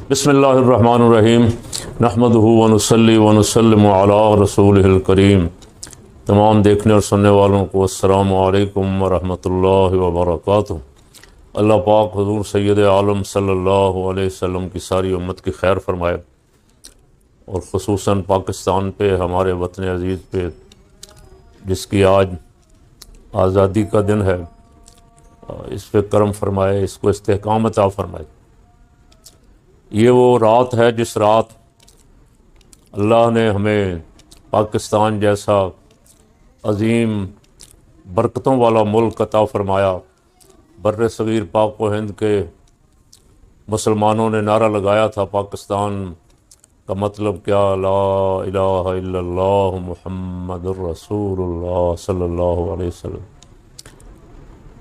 بسم اللہ الرحمن الرحیم نحمدہ ونصلی ونسلم علی رسولہ الکریم۔ تمام دیکھنے اور سننے والوں کو السلام علیکم ورحمۃ اللہ وبرکاتہ۔ اللہ پاک حضور سید عالم صلی اللہ علیہ وسلم کی ساری امت کی خیر فرمائے، اور خصوصاً پاکستان پہ، ہمارے وطن عزیز پہ، جس کی آج آزادی کا دن ہے، اس پہ کرم فرمائے، اس کو استحکام عطا فرمائے۔ یہ وہ رات ہے جس رات اللہ نے ہمیں پاکستان جیسا عظیم برکتوں والا ملک عطا فرمایا۔ بر صغیر پاک و ہند کے مسلمانوں نے نعرہ لگایا تھا، پاکستان کا مطلب کیا؟ لا الہ الا اللہ محمد الرسول اللہ صلی اللہ علیہ وسلم۔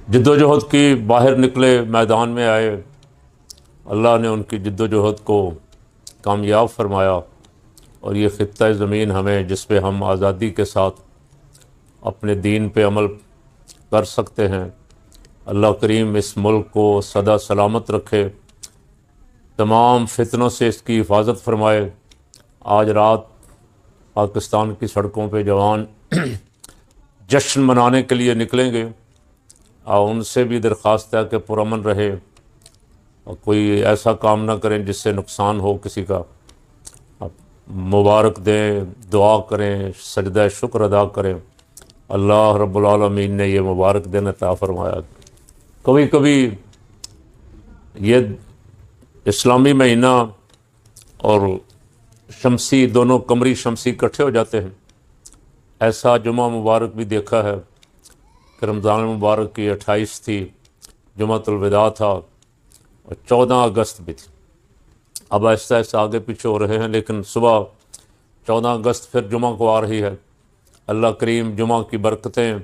جد و جہد کی باہر نکلے، میدان میں آئے، اللہ نے ان کی جد و جہد کو کامیاب فرمایا، اور یہ خطہ زمین ہمیں، جس پہ ہم آزادی کے ساتھ اپنے دین پہ عمل کر سکتے ہیں، اللہ کریم اس ملک کو سدا سلامت رکھے، تمام فتنوں سے اس کی حفاظت فرمائے۔ آج رات پاکستان کی سڑکوں پہ جوان جشن منانے کے لیے نکلیں گے، اور ان سے بھی درخواست ہے کہ پرامن رہے اور کوئی ایسا کام نہ کریں جس سے نقصان ہو کسی کا۔ مبارک دیں، دعا کریں، سجدہ شکر ادا کریں۔ اللہ رب العالمین نے یہ مبارک دن عطا فرمایا۔ کبھی کبھی یہ اسلامی مہینہ اور شمسی، دونوں قمری شمسی اکٹھے ہو جاتے ہیں۔ ایسا جمعہ مبارک بھی دیکھا ہے کہ رمضان مبارک کی 28 تھی، جمعۃ الوداع تھا، اور 14 اگست بھی تھی۔ اب آہستہ آہستہ آگے پیچھے ہو رہے ہیں، لیکن صبح 14 اگست پھر جمعہ کو آ رہی ہے۔ اللہ کریم جمعہ کی برکتیں،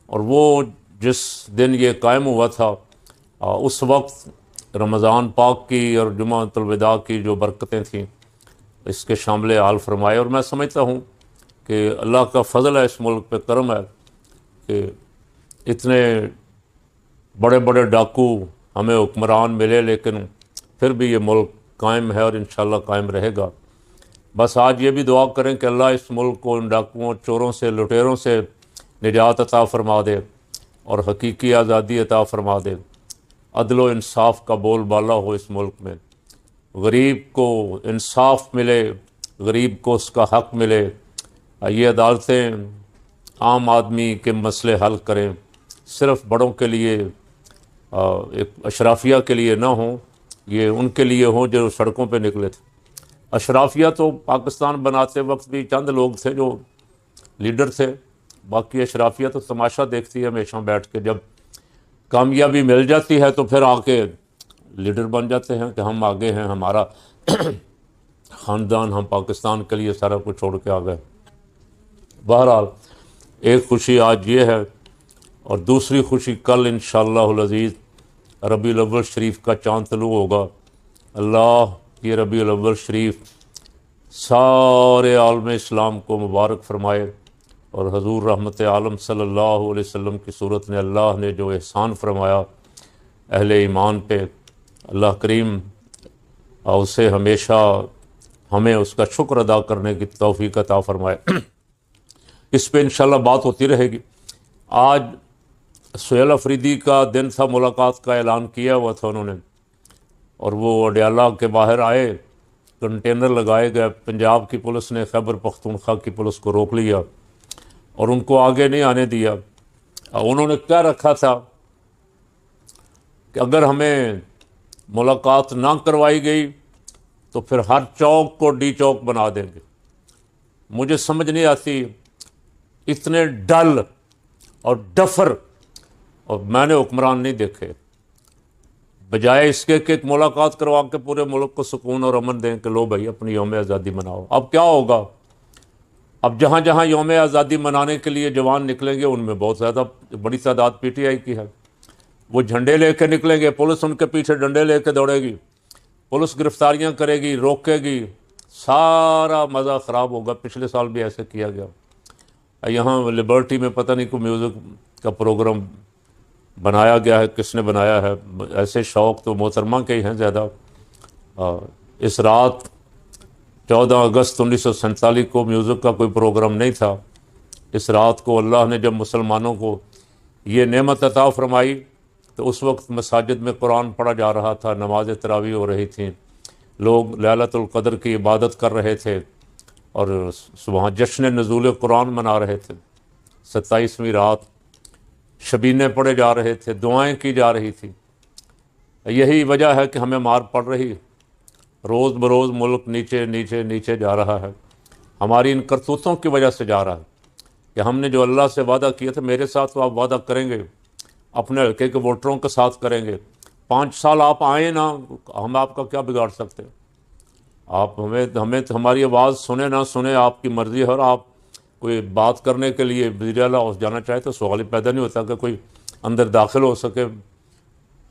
اور وہ جس دن یہ قائم ہوا تھا، اس وقت رمضان پاک کی اور جمعۃ الوداع کی جو برکتیں تھیں، اس کے شامل حال فرمائے۔ اور میں سمجھتا ہوں کہ اللہ کا فضل ہے، اس ملک پہ کرم ہے کہ اتنے بڑے بڑے ڈاکو ہمیں حکمران ملے، لیکن پھر بھی یہ ملک قائم ہے اور انشاءاللہ قائم رہے گا۔ بس آج یہ بھی دعا کریں کہ اللہ اس ملک کو ان ڈاکوؤں، چوروں سے، لٹیروں سے نجات عطا فرما دے، اور حقیقی آزادی عطا فرما دے۔ عدل و انصاف کا بول بالا ہو اس ملک میں، غریب کو انصاف ملے، غریب کو اس کا حق ملے۔ یہ عدالتیں عام آدمی کے مسئلے حل کریں، صرف بڑوں کے لیے، ایک اشرافیہ کے لیے نہ ہوں، یہ ان کے لیے ہوں جو سڑکوں پہ نکلے تھے۔ اشرافیہ تو پاکستان بناتے وقت بھی چند لوگ تھے جو لیڈر تھے، باقی اشرافیہ تو تماشا دیکھتی ہے ہمیشہ بیٹھ کے۔ جب کامیابی مل جاتی ہے تو پھر آ کے لیڈر بن جاتے ہیں کہ ہم آگے ہیں، ہمارا خاندان، ہم پاکستان کے لیے سارا کچھ چھوڑ کے آ گئے۔ بہرحال ایک خوشی آج یہ ہے، اور دوسری خوشی کل انشاءاللہ العزیز ربیع الاول شریف کا چاند طلوع ہوگا۔ اللہ یہ ربیع الاول شریف سارے عالم اسلام کو مبارک فرمائے، اور حضور رحمت عالم صلی اللہ علیہ وسلم کی صورت نے اللہ نے جو احسان فرمایا اہل ایمان پہ، اللہ کریم اسے ہمیشہ ہمیں اس کا شکر ادا کرنے کی توفیق عطا فرمائے۔ اس پہ انشاءاللہ بات ہوتی رہے گی۔ آج سہیل افریدی کا دن تھا، ملاقات کا اعلان کیا ہوا تھا انہوں نے، اور وہ اڈیالہ کے باہر آئے، کنٹینر لگائے گئے، پنجاب کی پولیس نے خیبر پختونخوا کی پولیس کو روک لیا اور ان کو آگے نہیں آنے دیا۔ انہوں نے کیا رکھا تھا کہ اگر ہمیں ملاقات نہ کروائی گئی تو پھر ہر چوک کو ڈی چوک بنا دیں گے۔ مجھے سمجھ نہیں آتی، اتنے ڈل اور ڈفر اور میں نے حکمران نہیں دیکھے، بجائے اس کے کہ ایک ملاقات کروا کے پورے ملک کو سکون اور امن دیں کہ لو بھائی اپنی یوم آزادی مناؤ۔ اب کیا ہوگا؟ اب جہاں جہاں یوم آزادی منانے کے لیے جوان نکلیں گے، ان میں بہت زیادہ بڑی تعداد پی ٹی آئی کی ہے، وہ جھنڈے لے کے نکلیں گے، پولیس ان کے پیچھے ڈنڈے لے کے دوڑے گی، پولیس گرفتاریاں کرے گی، روکے گی، سارا مزہ خراب ہوگا۔ پچھلے سال بھی ایسے کیا گیا۔ یہاں لبرٹی میں پتہ نہیں کوئی میوزک کا پروگرام بنایا گیا ہے، کس نے بنایا ہے؟ ایسے شوق تو محترمہ کے ہی ہیں زیادہ، اس رات 14 اگست 1947 کو میوزک کا کوئی پروگرام نہیں تھا. اس رات کو اللہ نے جب مسلمانوں کو یہ نعمت عطا فرمائی تو اس وقت مساجد میں قرآن پڑھا جا رہا تھا، نماز تراویح ہو رہی تھیں، لوگ لیلۃ القدر کی عبادت کر رہے تھے اور وہاں جشن نزول قرآن منا رہے تھے. 27ویں رات شبینے پڑھے جا رہے تھے، دعائیں کی جا رہی تھی. یہی وجہ ہے کہ ہمیں مار پڑ رہی ہے. روز بروز ملک نیچے نیچے نیچے جا رہا ہے. ہماری ان کرتوتوں کی وجہ سے جا رہا ہے کہ ہم نے جو اللہ سے وعدہ کیا تھا، میرے ساتھ تو آپ وعدہ کریں گے، اپنے حلقے کے ووٹروں کے ساتھ کریں گے. 5 سال آپ آئیں نا، ہم آپ کا کیا بگاڑ سکتے ہیں؟ آپ ہمیں ہماری آواز سنیں نہ سنیں آپ کی مرضی ہے. اور آپ کوئی بات کرنے کے لیے وزیر اعلیٰ ہاؤس جانا چاہے تو سوال ہی پیدا نہیں ہوتا کہ کوئی اندر داخل ہو سکے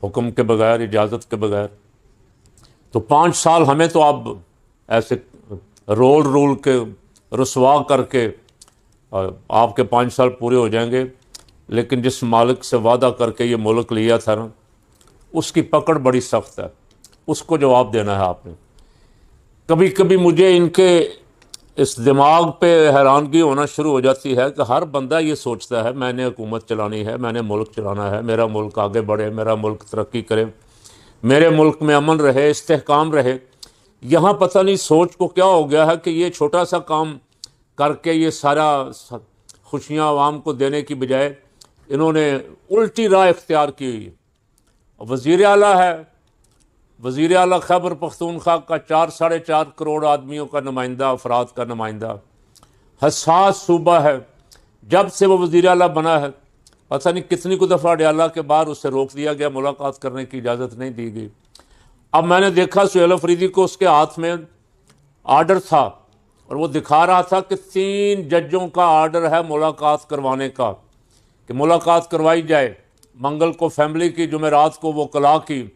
حکم کے بغیر، اجازت کے بغیر. تو 5 سال ہمیں تو آپ ایسے رول کے رسوا کر کے آپ کے 5 سال پورے ہو جائیں گے. لیکن جس مالک سے وعدہ کر کے یہ ملک لیا تھا نا، اس کی پکڑ بڑی سخت ہے، اس کو جواب دینا ہے آپ نے. کبھی کبھی مجھے ان کے اس دماغ پہ حیرانگی ہونا شروع ہو جاتی ہے کہ ہر بندہ یہ سوچتا ہے میں نے حکومت چلانی ہے، میں نے ملک چلانا ہے، میرا ملک آگے بڑھے، میرا ملک ترقی کرے، میرے ملک میں امن رہے، استحکام رہے. یہاں پتہ نہیں سوچ کو کیا ہو گیا ہے کہ یہ چھوٹا سا کام کر کے یہ سارا خوشیاں عوام کو دینے کی بجائے انہوں نے الٹی راہ اختیار کی ہوئی ہے. وزیر اعلیٰ ہے، وزیر اعلیٰ خیبر پختونخوا کا 4.5 کروڑ آدمیوں کا نمائندہ، افراد کا نمائندہ، حساس صوبہ ہے. جب سے وہ وزیر اعلیٰ بنا ہے پتہ نہیں کتنی کو دفعہ ڈیالہ کے باہر اسے روک دیا گیا، ملاقات کرنے کی اجازت نہیں دی گئی. اب میں نے دیکھا سہیل افریدی کو، اس کے ہاتھ میں آرڈر تھا اور وہ دکھا رہا تھا کہ 3 ججوں کا آرڈر ہے ملاقات کروانے کا، کہ ملاقات کروائی جائے. منگل کو فیملی کی، جمعرات کو وہ کلا کی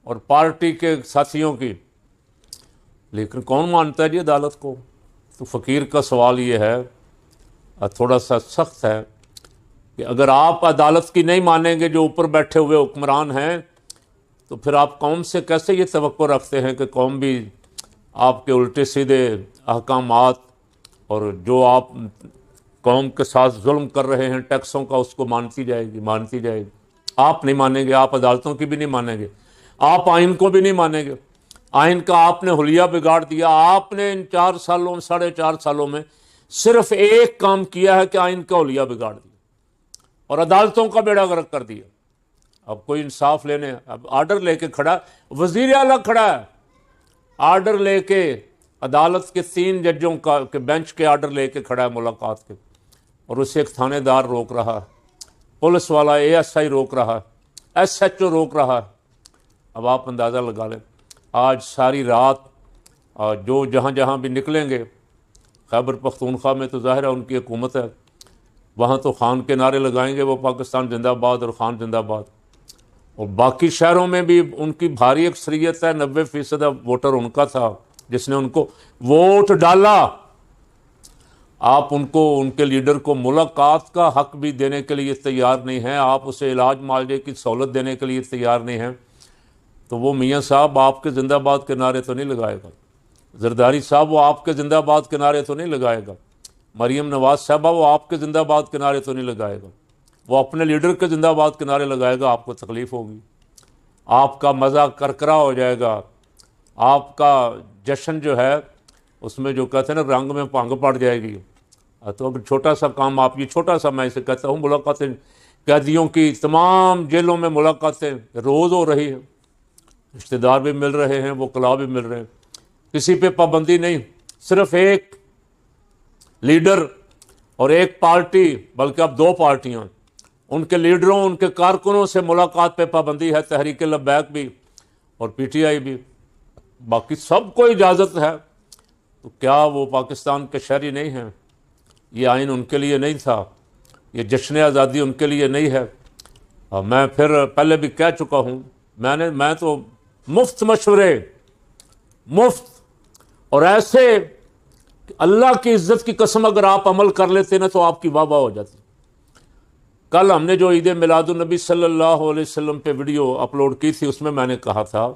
اور پارٹی کے ساتھیوں کی. لیکن کون مانتا ہے جی عدالت کو؟ تو فقیر کا سوال یہ ہے، تھوڑا سا سخت ہے، کہ اگر آپ عدالت کی نہیں مانیں گے جو اوپر بیٹھے ہوئے حکمران ہیں، تو پھر آپ قوم سے کیسے یہ توقع رکھتے ہیں کہ قوم بھی آپ کے الٹے سیدھے احکامات اور جو آپ قوم کے ساتھ ظلم کر رہے ہیں ٹیکسوں کا، اس کو مانتی جائے گی؟ آپ نہیں مانیں گے، آپ عدالتوں کی بھی نہیں مانیں گے، آپ آئین کو بھی نہیں مانیں گے. آئین کا آپ نے حلیہ بگاڑ دیا. آپ نے ان 4.5 سالوں میں صرف ایک کام کیا ہے کہ آئین کا حلیہ بگاڑ دیا اور عدالتوں کا بیڑا غرق کر دیا. اب کوئی انصاف لینے، اب آرڈر لے کے کھڑا، وزیر اعلیٰ کھڑا ہے آرڈر لے کے، عدالت کے 3 ججوں کا کے بینچ کے آرڈر لے کے کھڑا ہے ملاقات کے، اور اسے ایک تھانے دار روک رہا ہے، پولیس والا ASI روک رہا ہے، SHO روک رہا ہے. اب آپ اندازہ لگا لیں آج ساری رات جو جہاں بھی نکلیں گے، خیبر پختونخوا میں تو ظاہر ہے ان کی حکومت ہے، وہاں تو خان کے نعرے لگائیں گے، وہ پاکستان زندہ باد اور خان زندہ باد. اور باقی شہروں میں بھی ان کی بھاری اکثریت ہے، 90% ووٹر ان کا تھا جس نے ان کو ووٹ ڈالا. آپ ان کو، ان کے لیڈر کو ملاقات کا حق بھی دینے کے لیے تیار نہیں ہیں، آپ اسے علاج معالجے کی سہولت دینے کے لیے تیار نہیں ہیں. تو وہ میاں صاحب آپ کے زندہ باد کے نعرے تو نہیں لگائے گا، زرداری صاحب وہ آپ کے زندہ باد کے نعرے تو نہیں لگائے گا، مریم نواز صاحبہ وہ آپ کے زندہ باد کے نعرے تو نہیں لگائے گا، وہ اپنے لیڈر کے زندہ باد کے نعرے لگائے گا. آپ کو تکلیف ہوگی، آپ کا مزہ کرکرا ہو جائے گا، آپ کا جشن جو ہے اس میں جو کہتے ہیں نا رنگ میں بھنگ پڑ جائے گی. تو اگر چھوٹا سا کام آپ، یہ چھوٹا سا میں اسے کہتا ہوں، ملاقاتیں قیدیوں کی تمام جیلوں میں ملاقاتیں روز ہو رہی ہیں، رشتہ دار بھی مل رہے ہیں، وکلاء بھی مل رہے ہیں، کسی پہ پابندی نہیں. صرف ایک لیڈر اور ایک پارٹی، بلکہ اب 2 پارٹیاں، ان کے لیڈروں، ان کے کارکنوں سے ملاقات پہ پابندی ہے، تحریک لبیک بھی اور PTI بھی، باقی سب کو اجازت ہے. تو کیا وہ پاکستان کے شہری نہیں ہیں؟ یہ آئین ان کے لیے نہیں تھا، یہ جشن آزادی ان کے لیے نہیں ہے. میں پھر پہلے بھی کہہ چکا ہوں، میں تو مفت مشورے، مفت اور ایسے کہ اللہ کی عزت کی قسم اگر آپ عمل کر لیتے نا تو آپ کی واہ واہ ہو جاتی. کل ہم نے جو عید میلاد النبی صلی اللہ علیہ وسلم پہ ویڈیو اپلوڈ کی تھی، اس میں نے کہا تھا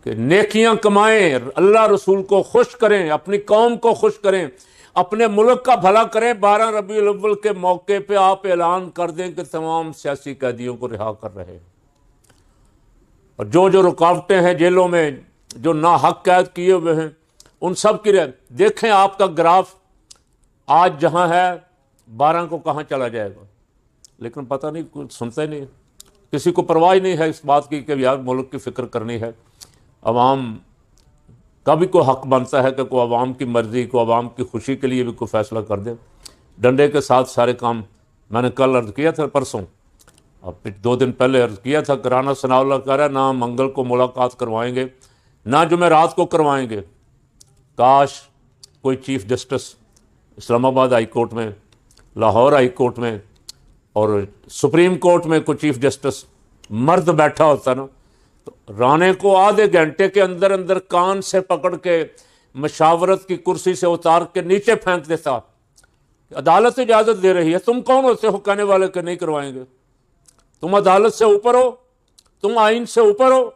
کہ نیکیاں کمائیں، اللہ رسول کو خوش کریں، اپنی قوم کو خوش کریں، اپنے ملک کا بھلا کریں۔ 12 ربیع الاول کے موقع پہ آپ اعلان کر دیں کہ تمام سیاسی قیدیوں کو رہا کر رہے ہیں، اور جو رکاوٹیں ہیں جیلوں میں، جو ناحق قید کیے ہوئے ہیں، ان سب کی دیکھیں آپ کا گراف آج جہاں ہے 12 کو کہاں چلا جائے گا۔ لیکن پتہ نہیں، کچھ سنتا ہی نہیں، کسی کو پرواہ ہی نہیں ہے اس بات کی کہ یار ملک کی فکر کرنی ہے۔ عوام کا بھی کوئی حق بنتا ہے کہ کوئی عوام کی مرضی، کوئی عوام کی خوشی کے لیے بھی کوئی فیصلہ کر دے۔ ڈنڈے کے ساتھ سارے کام، میں نے کل عرض کیا تھا، پرسوں، اب 2 دن پہلے عرض کیا تھا کہ رانا ثناء اللہ کہہ رہا ہے نہ منگل کو ملاقات کروائیں گے، نہ جمعرات کو کروائیں گے۔ کاش کوئی چیف جسٹس اسلام آباد ہائی کورٹ میں، لاہور ہائی کورٹ میں اور سپریم کورٹ میں کوئی چیف جسٹس مرد بیٹھا ہوتا نا، تو رانے کو آدھے گھنٹے کے اندر اندر کان سے پکڑ کے مشاورت کی کرسی سے اتار کے نیچے پھینک دیتا۔ عدالت اجازت دے رہی ہے، تم کون ہوتے ہو کہنے والے کہ نہیں کروائیں گے؟ تم عدالت سے اوپر ہو، تم آئین سے اوپر ہو۔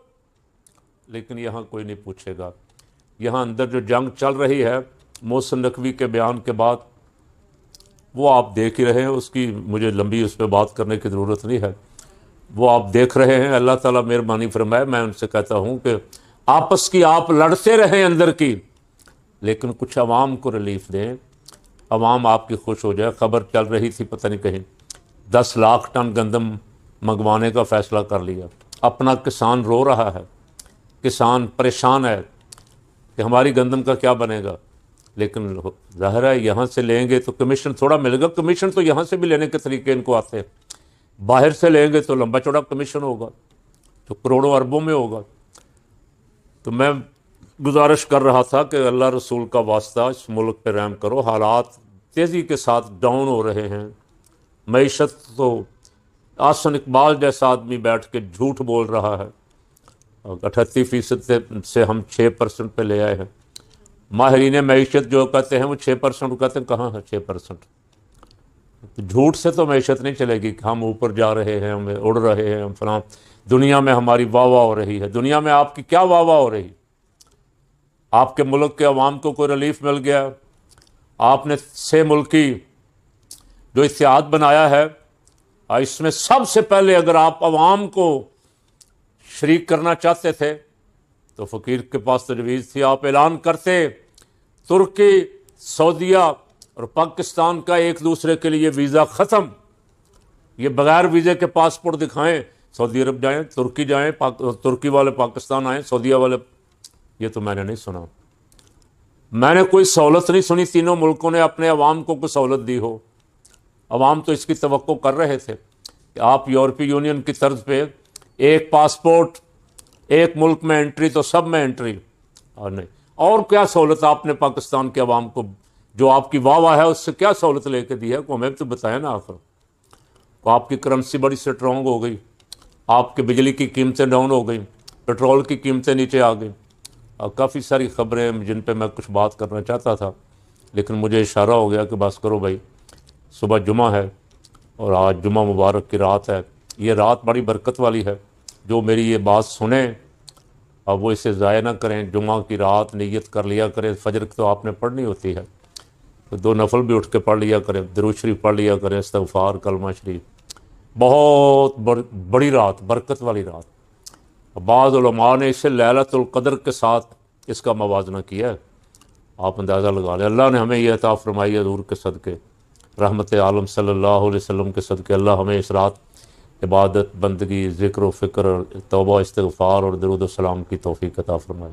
لیکن یہاں کوئی نہیں پوچھے گا۔ یہاں اندر جو جنگ چل رہی ہے محسن نقوی کے بیان کے بعد، وہ آپ دیکھ ہی رہے ہیں، اس کی مجھے لمبی اس پہ بات کرنے کی ضرورت نہیں ہے، وہ آپ دیکھ رہے ہیں۔ اللہ تعالیٰ مہربانی فرمائے۔ میں ان سے کہتا ہوں کہ آپس کی آپ لڑتے رہیں اندر کی، لیکن کچھ عوام کو ریلیف دیں، عوام آپ کی خوش ہو جائے۔ خبر چل رہی تھی پتہ نہیں کہیں 10 لاکھ ٹن گندم منگوانے کا فیصلہ کر لیا۔ اپنا کسان رو رہا ہے، کسان پریشان ہے کہ ہماری گندم کا کیا بنے گا۔ لیکن ظاہر ہے یہاں سے لیں گے تو کمیشن تھوڑا ملے گا، کمیشن تو یہاں سے بھی لینے کے طریقے ان کو آتے ہیں، باہر سے لیں گے تو لمبا چوڑا کمیشن ہوگا جو کروڑوں اربوں میں ہوگا۔ تو میں گزارش کر رہا تھا کہ اللہ رسول کا واسطہ اس ملک پہ رحم کرو، حالات تیزی کے ساتھ ڈاؤن ہو رہے ہیں۔ معیشت تو آسن اقبال جیسا آدمی بیٹھ کے جھوٹ بول رہا ہے، 38% سے ہم 6% پہ لے آئے ہیں۔ ماہرین معیشت جو کہتے ہیں وہ 6% کہتے ہیں، کہاں ہے 6%؟ جھوٹ سے تو معیشت نہیں چلے گی کہ ہم اوپر جا رہے ہیں، ہم اڑ رہے ہیں، ہم فلاں، دنیا میں ہماری واہ واہ ہو رہی ہے۔ دنیا میں آپ کی کیا واہ واہ ہو رہی؟ آپ کے ملک کے عوام کو کوئی ریلیف مل گیا؟ آپ نے 6 ملکی جو اتحاد بنایا ہے، اس میں سب سے پہلے اگر آپ عوام کو شریک کرنا چاہتے تھے تو فقیر کے پاس تجویز تھی، آپ اعلان کرتے ترکی، سعودیہ اور پاکستان کا ایک دوسرے کے لیے ویزا ختم، یہ بغیر ویزے کے پاسپورٹ دکھائیں، سعودی عرب جائیں، ترکی جائیں، ترکی والے پاکستان آئیں، سعودیہ والے۔ یہ تو میں نے نہیں سنا، میں نے کوئی سہولت نہیں سنی تینوں ملکوں نے اپنے عوام کو کوئی سہولت دی ہو۔ عوام تو اس کی توقع کر رہے تھے کہ آپ یورپی یونین کی طرز پہ ایک پاسپورٹ، ایک ملک میں انٹری تو سب میں انٹری، اور نہیں۔ اور کیا سہولت آپ نے پاکستان کے عوام کو، جو آپ کی واہ واہ ہے اس سے کیا سہولت لے کے دی ہے؟ کو ہمیں تو بتایا نا آخر۔ تو آپ کی کرنسی بڑی سٹرونگ ہو گئی، آپ کے بجلی کی قیمتیں ڈاؤن ہو گئیں، پیٹرول کی قیمتیں نیچے آ گئیں، اور کافی ساری خبریں جن پہ میں کچھ بات کرنا چاہتا تھا، لیکن مجھے اشارہ ہو گیا کہ بس کرو بھائی، صبح جمعہ ہے اور آج جمعہ مبارک کی رات ہے۔ یہ رات بڑی برکت والی ہے، جو میری یہ بات سنیں اب وہ اسے ضائع نہ کریں۔ جمعہ کی رات نیت کر لیا کریں، فجر تو آپ نے پڑھنی ہوتی ہے تو 2 نفل بھی اٹھ کے پڑھ لیا کریں، درود شریف پڑھ لیا کریں، استغفار، کلمہ شریف۔ بہت بڑی رات، برکت والی رات۔ بعض علماء نے اسے لیلۃ القدر کے ساتھ اس کا موازنہ کیا ہے، آپ اندازہ لگا لیں۔ اللہ نے ہمیں یہ عطا فرمائی ہے حضور کے صدقے، رحمت عالم صلی اللہ علیہ وسلم کے صدقے، اللہ ہمیں اس رات عبادت، بندگی، ذکر و فکر، توبہ، استغفار اور درود و سلام کی توفیق عطا فرمائے۔